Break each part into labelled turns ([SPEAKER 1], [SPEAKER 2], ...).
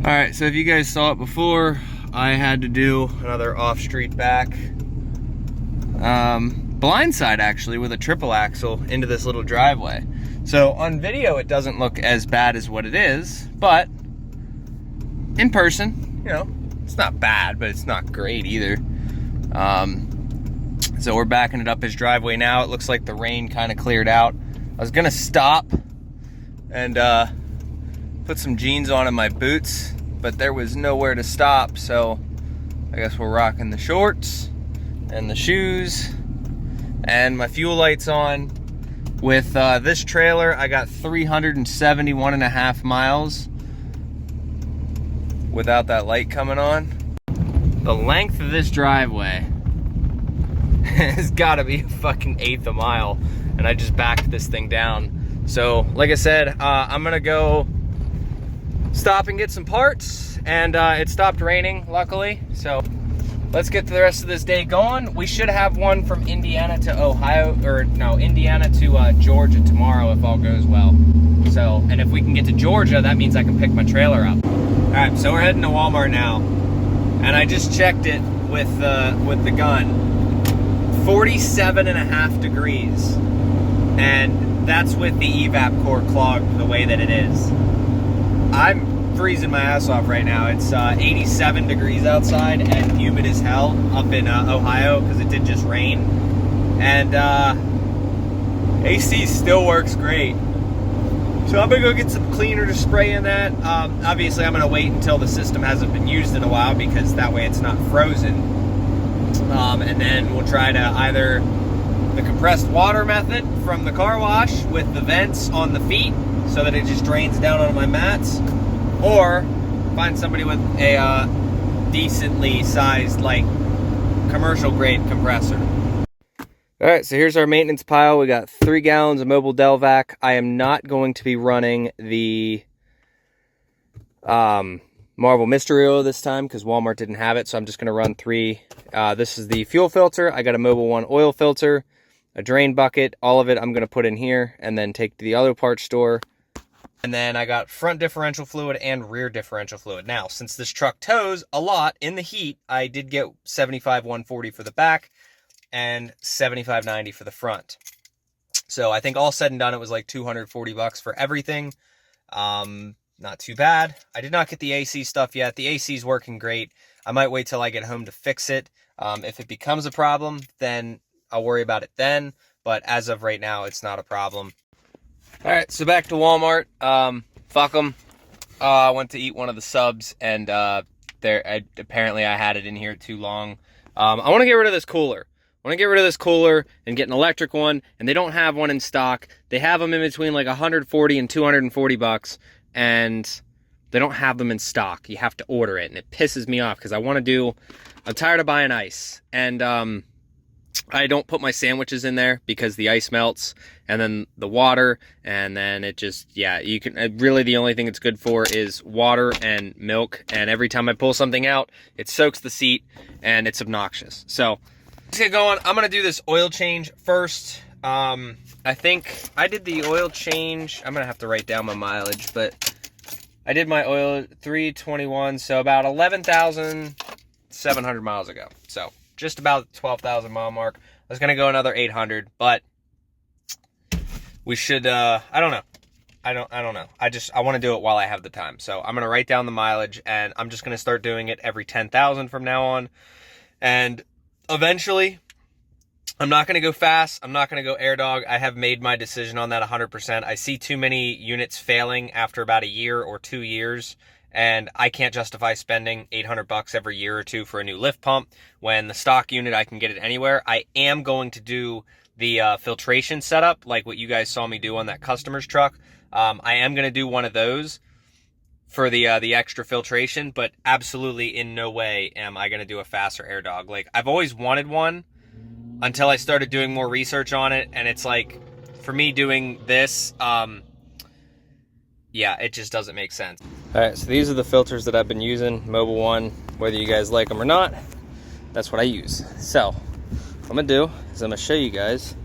[SPEAKER 1] All right, so if you guys saw it before, I had to do another off-street back. Blindside actually, with a triple axle into this little driveway. So on video, it doesn't look as bad as what it is, but in person, you know, it's not bad, but it's not great either. So we're backing it up his driveway now. It looks like the rain kind of cleared out. I was gonna stop and put some jeans on in my boots, but there was nowhere to stop, so I guess we're rocking the shorts and the shoes and my fuel lights on. With this trailer, I got 371.5 miles without that light coming on. The length of this driveway has got to be a fucking eighth a mile, and I just backed this thing down. So like I said, I'm gonna go stop and get some parts, and it stopped raining luckily, so let's get the rest of this day going. We should have one from Indiana to Ohio, or no, Indiana to Georgia tomorrow if all goes well. So, and if we can get to Georgia, that means I can pick my trailer up. All right, so we're heading to Walmart now, and I just checked it with the gun. 47.5 degrees, and that's with the evap core clogged the way that it is. I'm freezing my ass off right now. It's 87 degrees outside and humid as hell up in Ohio because it did just rain, and AC still works great. So I'm gonna go get some cleaner to spray in that. Obviously I'm gonna wait until the system hasn't been used in a while, because that way it's not frozen. And then we'll try to either the compressed water method from the car wash with the vents on the feet so that it just drains down onto my mats, or find somebody with a decently sized, like, commercial grade compressor. All right, so here's our maintenance pile. We got 3 gallons of Mobile Delvac. I am not going to be running the Marvel Mystery Oil this time because Walmart didn't have it, so I'm just going to run 3. This is the fuel filter. I got a Mobil 1 oil filter, a drain bucket. All of it I'm going to put in here and then take to the auto parts store. And then I got front differential fluid and rear differential fluid. Now, since this truck tows a lot in the heat, I did get 75/140 for the back and 75/90 for the front. So I think all said and done, it was like $240 for everything. Not too bad. I did not get the AC stuff yet. The AC is working great. I might wait till I get home to fix it. If it becomes a problem, then I'll worry about it then. But as of right now, it's not a problem. All right, so back to Walmart. Fuck them. I went to eat one of the subs, and apparently I had it in here too long. I want to get rid of this cooler. I want to get rid of this cooler and get an electric one, and they don't have one in stock. They have them in between like $140 and $240, and they don't have them in stock. You have to order it, and it pisses me off because I'm tired of buying ice, and I don't put my sandwiches in there because the ice melts, and then the water, and then it just, yeah, you can, really the only thing it's good for is water and milk, and every time I pull something out, it soaks the seat, and it's obnoxious. So, let's get going. I'm going to do this oil change first. I think I did the oil change, I'm going to have to write down my mileage, but I did my oil 321, so about 11,700 miles ago. So, just about 12,000 mile mark. I was going to go another 800, but we should, I don't know. I don't know. I want to do it while I have the time. So I'm going to write down the mileage, and I'm just going to start doing it every 10,000 from now on. And eventually, I'm not going to go fast. I'm not going to go air dog. I have made my decision on that 100%. I see too many units failing after about a year or 2 years. And I can't justify spending $800 every year or two for a new lift pump when the stock unit, I can get it anywhere. I am going to do the filtration setup, like what you guys saw me do on that customer's truck. I am going to do one of those for the extra filtration, but absolutely in no way am I going to do a faster air dog. Like, I've always wanted one until I started doing more research on it, and it's like, for me doing this, yeah, it just doesn't make sense. All right, so these are the filters that I've been using, Mobil 1, whether you guys like them or not, that's what I use. So, what I'm gonna do is I'm gonna show you guys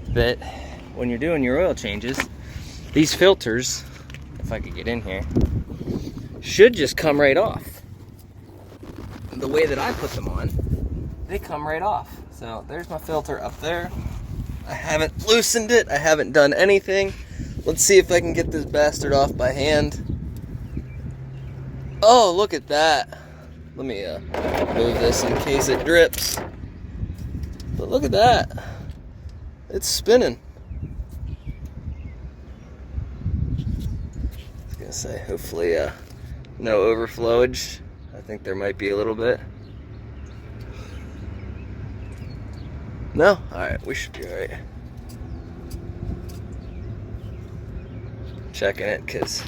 [SPEAKER 1] that when you're doing your oil changes, these filters, if I could get in here, should just come right off. The way that I put them on, they come right off. So there's my filter up there. I haven't loosened it. I haven't done anything. Let's see if I can get this bastard off by hand. Oh, look at that. Let me move this in case it drips. But look at that. It's spinning. I was gonna say, hopefully no overflowage. I think there might be a little bit. No? Alright, we should be alright. Checking it, because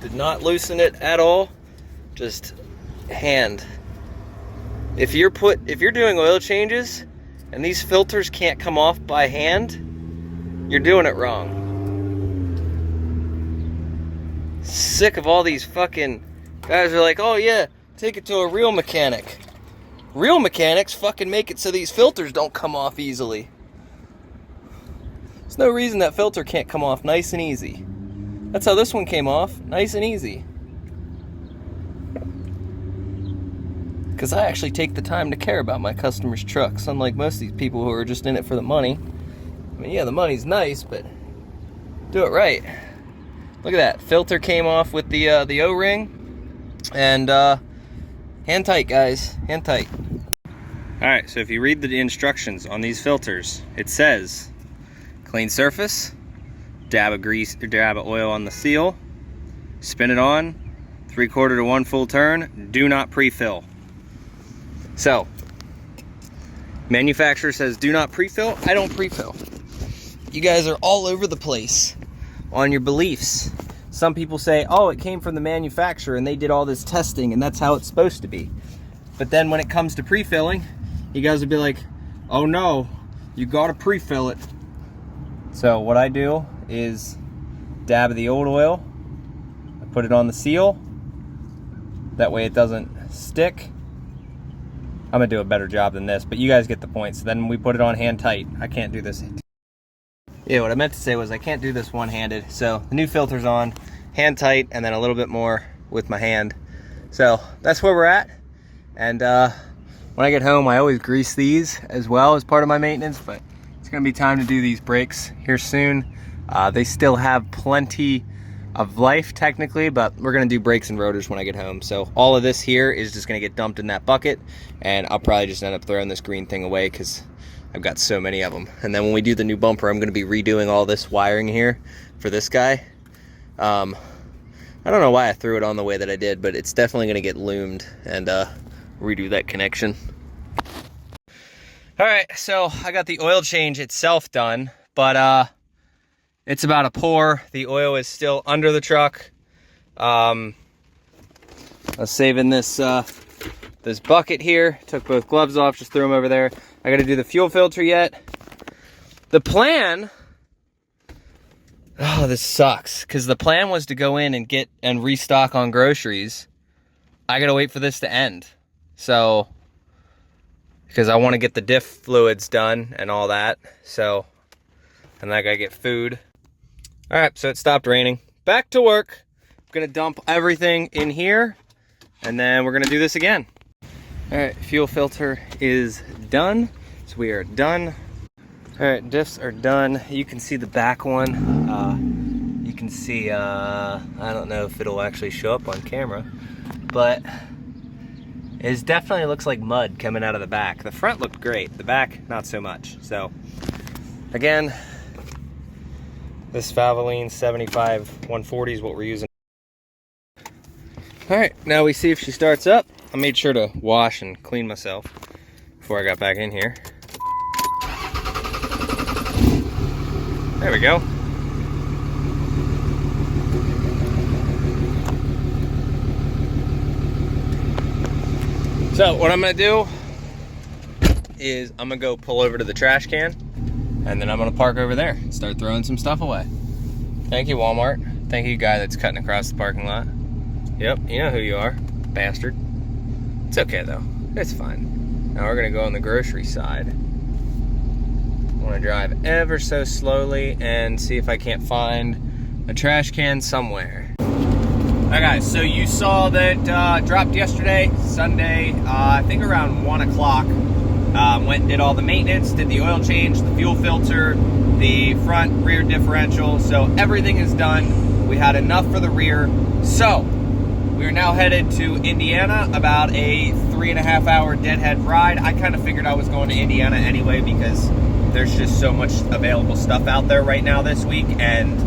[SPEAKER 1] did not loosen it at all. Just hand. If you're doing oil changes and these filters can't come off by hand, you're doing it wrong. Sick of all these fucking guys are like, oh yeah, take it to a real mechanic. Real mechanics fucking make it so these filters don't come off easily. There's no reason that filter can't come off nice and easy. That's how this one came off, nice and easy. Because I actually take the time to care about my customers' trucks, unlike most of these people who are just in it for the money. I mean, yeah, the money's nice, but do it right. Look at that, filter came off with the O-ring, and hand tight, guys, hand tight. All right, so if you read the instructions on these filters, it says, clean surface, dab of grease or dab of oil on the seal, spin it on, 3/4 to 1 full turn, do not pre-fill. So, manufacturer says do not pre-fill, I don't pre-fill. You guys are all over the place on your beliefs. Some people say, oh, it came from the manufacturer and they did all this testing and that's how it's supposed to be. But then when it comes to pre-filling, you guys would be like, oh no, you gotta pre-fill it. So what I do is dab of the old oil, I put it on the seal, that way it doesn't stick. I'm gonna do a better job than this, but you guys get the point. So then we put it on hand tight. I can't do this. Yeah, what I meant to say was I can't do this one-handed. So the new filter's on, hand tight, and then a little bit more with my hand. So that's where we're at. And when I get home, I always grease these as well as part of my maintenance, but it's gonna be time to do these brakes here soon. They still have plenty of life technically, but we're gonna do brakes and rotors when I get home. So all of this here is just gonna get dumped in that bucket, and I'll probably just end up throwing this green thing away because I've got so many of them. And then when we do the new bumper, I'm gonna be redoing all this wiring here for this guy. I don't know why I threw it on the way that I did, but it's definitely gonna get loomed and redo that connection. All right, so I got the oil change itself done, but it's about a pour. The oil is still under the truck. I was saving this this bucket here. Took both gloves off, just threw them over there. I gotta do the fuel filter yet. The plan, oh, this sucks, because the plan was to go in and get and restock on groceries. I gotta wait for this to end. So, because I want to get the diff fluids done and all that. So, and I gotta get food. All right, so it stopped raining. Back to work. I'm gonna dump everything in here, and then we're gonna do this again. All right, fuel filter is done. So we are done. All right, diffs are done. You can see the back one. You can see, I don't know if it'll actually show up on camera, but it definitely looks like mud coming out of the back. The front looked great, the back, not so much. So, again, this Valvoline 75 140 is what we're using. All right, now we see if she starts up. I made sure to wash and clean myself before I got back in here. There we go. So what I'm gonna do is I'm gonna go pull over to the trash can, and then I'm gonna park over there and start throwing some stuff away. Thank you, Walmart. Thank you, guy that's cutting across the parking lot. Yep, you know who you are, bastard. It's okay though, it's fine. Now we're gonna go on the grocery side. I wanna drive ever so slowly and see if I can't find a trash can somewhere. Alright guys, so you saw that dropped yesterday, Sunday, I think around 1 o'clock. Went and did all the maintenance, did the oil change, the fuel filter, the front rear differential, so everything is done. We had enough for the rear. So, we are now headed to Indiana, about a 3.5 hour deadhead ride. I kind of figured I was going to Indiana anyway because there's just so much available stuff out there right now this week, and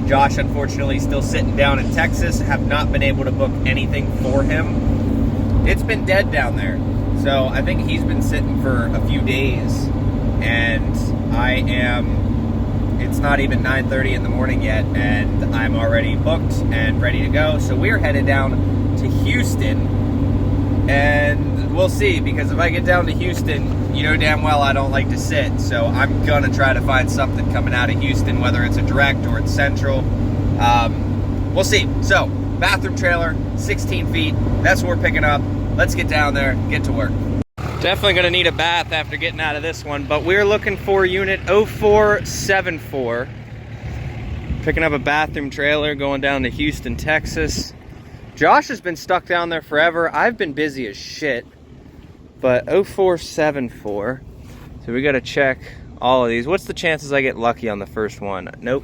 [SPEAKER 1] Josh, unfortunately, still sitting down in Texas. Have not been able to book anything for him. It's been dead down there. So I think he's been sitting for a few days. And it's not even 9:30 in the morning yet, and I'm already booked and ready to go. So we're headed down to Houston. And we'll see, because if I get down to Houston, you know damn well I don't like to sit. So I'm gonna try to find something coming out of Houston, whether it's a direct or it's central. We'll see. So, bathroom trailer, 16 feet. That's what we're picking up. Let's get down there, get to work. Definitely gonna need a bath after getting out of this one, but we're looking for unit 0474. Picking up a bathroom trailer, going down to Houston, Texas. Josh has been stuck down there forever. I've been busy as shit. But 0474. So we gotta check all of these. What's the chances I get lucky on the first one? Nope.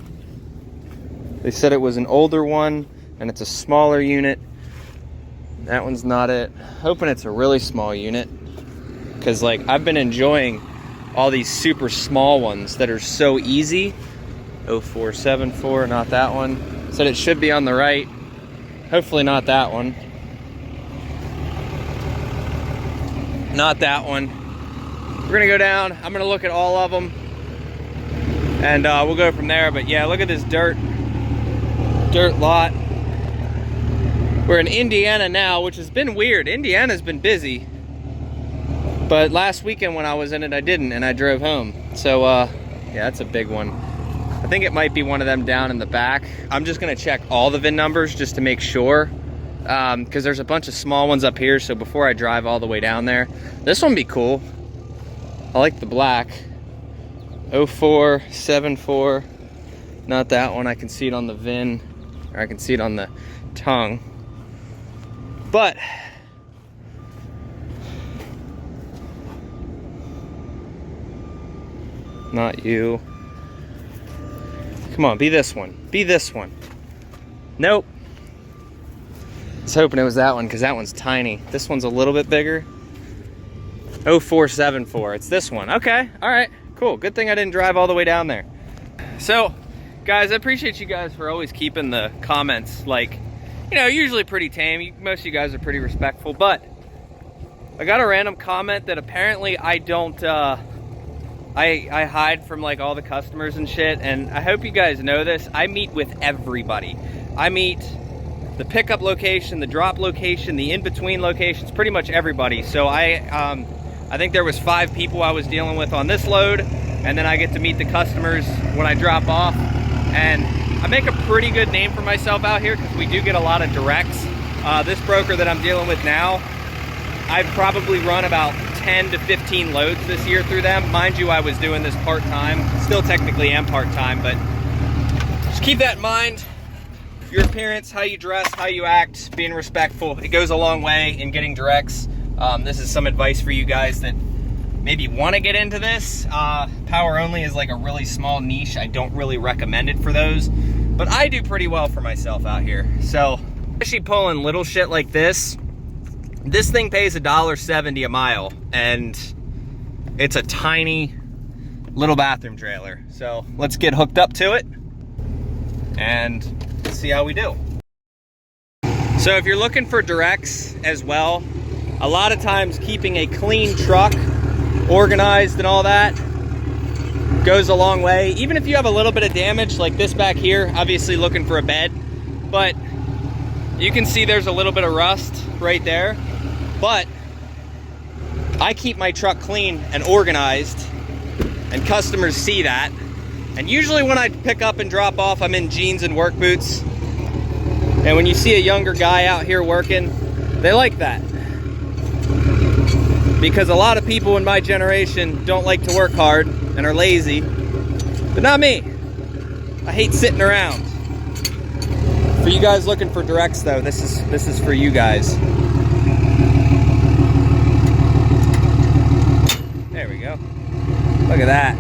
[SPEAKER 1] They said it was an older one and it's a smaller unit. That one's not it. Hoping it's a really small unit, because like I've been enjoying all these super small ones that are so easy. 0474, not that one. Said it should be on the right. Hopefully not that one. Not that one. We're gonna go down. I'm gonna look at all of them, and we'll go from there. But yeah, look at this dirt lot. We're in Indiana now, which has been weird. Indiana's been busy, but last weekend when I was in it, I didn't, and I drove home. So yeah, that's a big one. I think it might be one of them down in the back. I'm just gonna check all the VIN numbers just to make sure, because there's a bunch of small ones up here, so before I drive all the way down there. This one be cool. I like the black. 0474. Not that one. I can see it on the VIN, or I can see it on the tongue. But not you. Come on, be this one. Be this one. Nope. I was hoping it was that one, because that one's tiny. This one's a little bit bigger. 0474. It's this one. Okay. All right. Cool. Good thing I didn't drive all the way down there. So, guys, I appreciate you guys for always keeping the comments, like, you know, usually pretty tame. Most of you guys are pretty respectful, but I got a random comment that apparently I don't, I hide from like all the customers and shit, and I hope you guys know this. I meet with everybody. I meet the pickup location, the drop location, the in-between locations, pretty much everybody. So I think there was 5 people I was dealing with on this load, and then I get to meet the customers when I drop off. And I make a pretty good name for myself out here, because we do get a lot of directs. This broker that I'm dealing with now, I've probably run about 10 to 15 loads this year through them. Mind you, I was doing this part-time. Still technically am part-time, but just keep that in mind. Your appearance, how you dress, how you act, being respectful, it goes a long way in getting directs. This is some advice for you guys that maybe want to get into this. Power only is like a really small niche. I don't really recommend it for those, but I do pretty well for myself out here. So, especially pulling little shit like this thing pays $1.70 a mile, and it's a tiny little bathroom trailer. So let's get hooked up to it and see how we do. So if you're looking for directs as well, a lot of times keeping a clean truck, organized and all that, goes a long way. Even if you have a little bit of damage like this back here, obviously looking for a bed, but you can see there's a little bit of rust right there. But I keep my truck clean and organized, and customers see that. And usually when I pick up and drop off, I'm in jeans and work boots. And when you see a younger guy out here working, they like that. Because a lot of people in my generation don't like to work hard and are lazy. But not me. I hate sitting around. For you guys looking for directs though, this is for you guys. There we go. Look at that.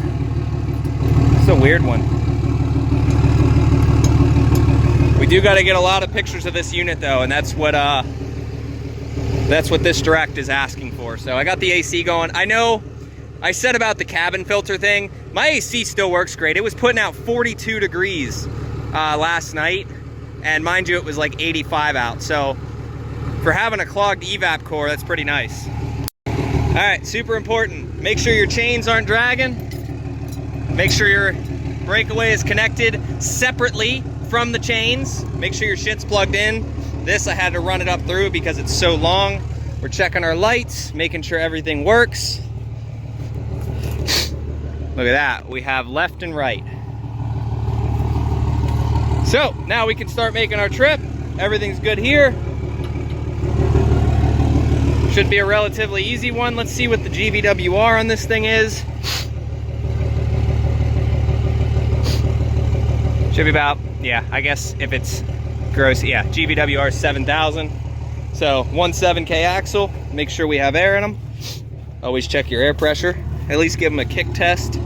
[SPEAKER 1] It's a weird one. We do got to get a lot of pictures of this unit though, and that's what this direct is asking for. So I got the AC going. I know I said about the cabin filter thing, my AC still works great. It was putting out 42 degrees last night, and mind you, it was like 85 out. So for having a clogged evap core, that's pretty nice. All right, super important. Make sure your chains aren't dragging. Make sure your breakaway is connected separately from the chains. Make sure your shit's plugged in. This I had to run it up through because it's so long. We're checking our lights, making sure everything works. Look at that, we have left and right. So now we can start making our trip. Everything's good here. Should be a relatively easy one. Let's see what the GVWR on this thing is. Should be about, yeah, I guess if it's gross, yeah, GVWR 7,000. So 1.7K axle, make sure we have air in them. Always check your air pressure. At least give them a kick test.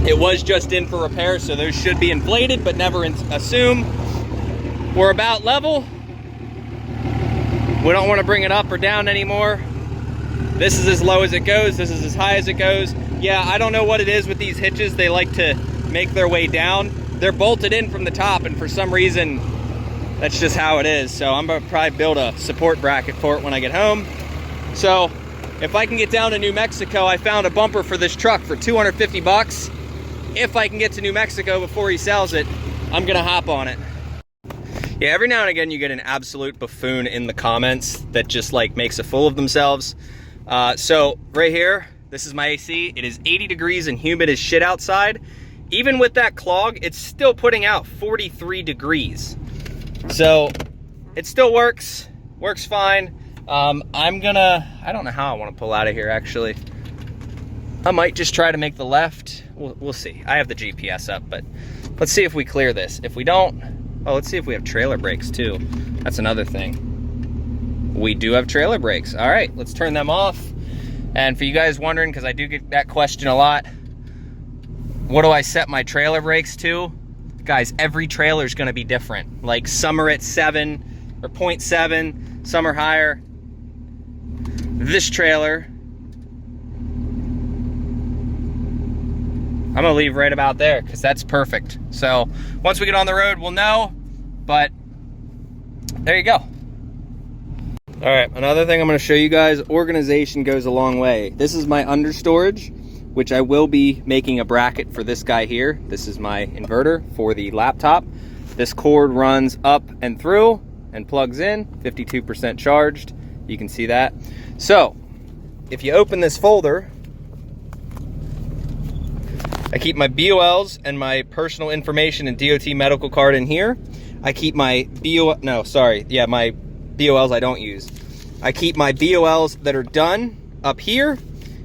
[SPEAKER 1] It was just in for repair, so those should be inflated, but never assume. We're about level. We don't want to bring it up or down anymore. This is as low as it goes. This is as high as it goes. Yeah, I don't know what it is with these hitches. They like to make their way down. They're bolted in from the top, and for some reason, that's just how it is. So I'm gonna probably build a support bracket for it when I get home. So if I can get down to New Mexico, I found a bumper for this truck for 250 bucks. If I can get to New Mexico before he sells it, I'm gonna hop on it. Yeah, every now and again you get an absolute buffoon in the comments that just like makes a fool of themselves. So right here, this is my AC. It is 80 degrees and humid as shit outside. Even with that clog, it's still putting out 43 degrees. So it still works fine. I don't know how I want to pull out of here actually. I might just try to make the left. We'll see. I have the GPS up, but let's see if we clear this. If we don't, oh, let's see if we have trailer brakes too. That's another thing. We do have trailer brakes. All right, let's turn them off. And for you guys wondering, because I do get that question a lot, what do I set my trailer brakes to? Guys, every trailer is going to be different. Like some are at 7 or 0.7, some are higher. This trailer, I'm gonna leave right about there because that's perfect. So once we get on the road, we'll know, but there you go. All right, another thing I'm gonna show you guys, organization goes a long way. This is my under storage, which I will be making a bracket for this guy here. This is my inverter for the laptop. This cord runs up and through and plugs in, 52% charged. You can see that. So if you open this folder, I keep my BOLs and my personal information and DOT medical card in here. I keep my my BOLs I don't use. I keep my BOLs that are done up here,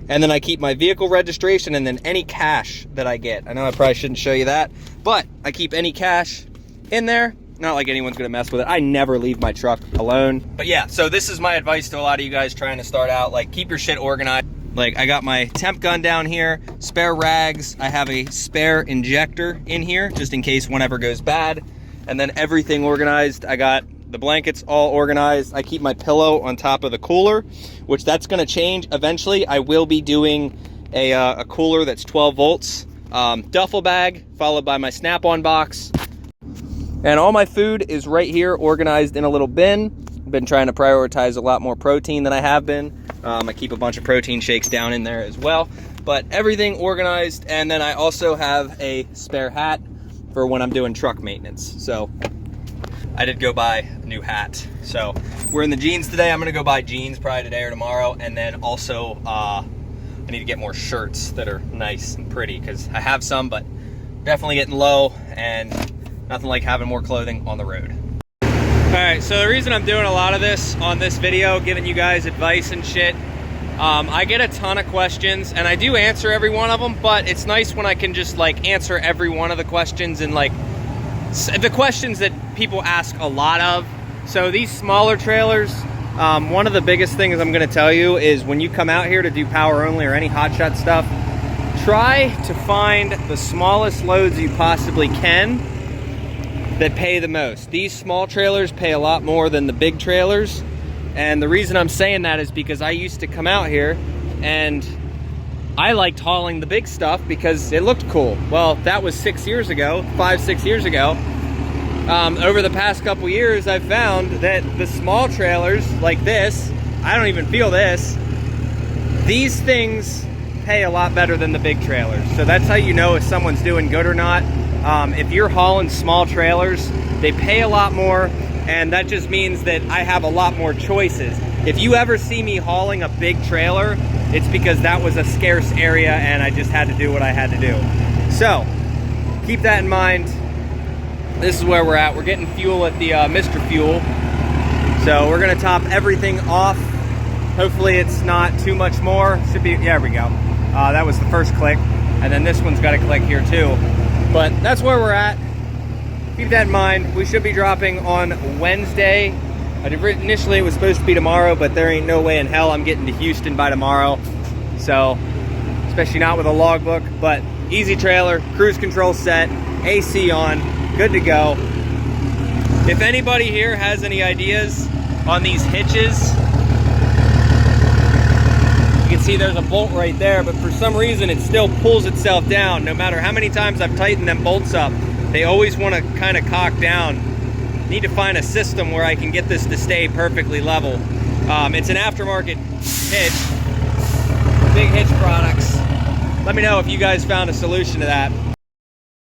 [SPEAKER 1] and then I keep my vehicle registration and then any cash that I get. I know I probably shouldn't show you that, but I keep any cash in there. Not like anyone's gonna mess with it. I never leave my truck alone. But yeah, so this is my advice to a lot of you guys trying to start out. Like, keep your shit organized. Like, I got my temp gun down here, spare rags. I have a spare injector in here just in case one ever goes bad. And then everything organized. I got the blankets all organized. I keep my pillow on top of the cooler, which that's gonna change eventually. I will be doing a cooler that's 12 volts. Duffel bag, followed by my Snap-on box. And all my food is right here, organized in a little bin. I've been trying to prioritize a lot more protein than I have been. I keep a bunch of protein shakes down in there as well. But everything organized, and then I also have a spare hat for when I'm doing truck maintenance. So I did go buy a new hat. So we're in the jeans today. I'm gonna go buy jeans probably today or tomorrow. And then also, I need to get more shirts that are nice and pretty because I have some, but definitely getting low, and nothing like having more clothing on the road. All right, so the reason I'm doing a lot of this on this video, giving you guys advice and shit, I get a ton of questions, and I do answer every one of them, but it's nice when I can just like answer every one of the questions in like the questions that people ask a lot of. So these smaller trailers, one of the biggest things I'm going to tell you is when you come out here to do power only or any hotshot stuff, try to find the smallest loads you possibly can that pay the most. These small trailers pay a lot more than the big trailers. And the reason I'm saying that is because I used to come out here and I liked hauling the big stuff because it looked cool. Well, that was 6 years ago, 5-6 years ago. Over the past couple years, I've found that the small trailers like this, I don't even feel this, these things pay a lot better than the big trailers. So that's how you know if someone's doing good or not. If you're hauling small trailers, they pay a lot more, and that just means that I have a lot more choices. If you ever see me hauling a big trailer, it's because that was a scarce area and I just had to do what I had to do. So, keep that in mind. This is where we're at. We're getting fuel at the Mr. Fuel. So we're gonna top everything off. Hopefully it's not too much more. Should be, yeah, there we go. That was the first click. And then this one's got a click here too. But that's where we're at. Keep that in mind. We should be dropping on Wednesday. Initially it was supposed to be tomorrow, but there ain't no way in hell I'm getting to Houston by tomorrow. So, especially not with a logbook, but easy trailer, cruise control set, AC on, good to go. If anybody here has any ideas on these hitches, you can see there's a bolt right there, but for some reason it still pulls itself down. No matter how many times I've tightened them bolts up, they always want to kind of cock down. Need to find a system where I can get this to stay perfectly level. It's an aftermarket hitch, Big Hitch Products. Let me know if you guys found a solution to that.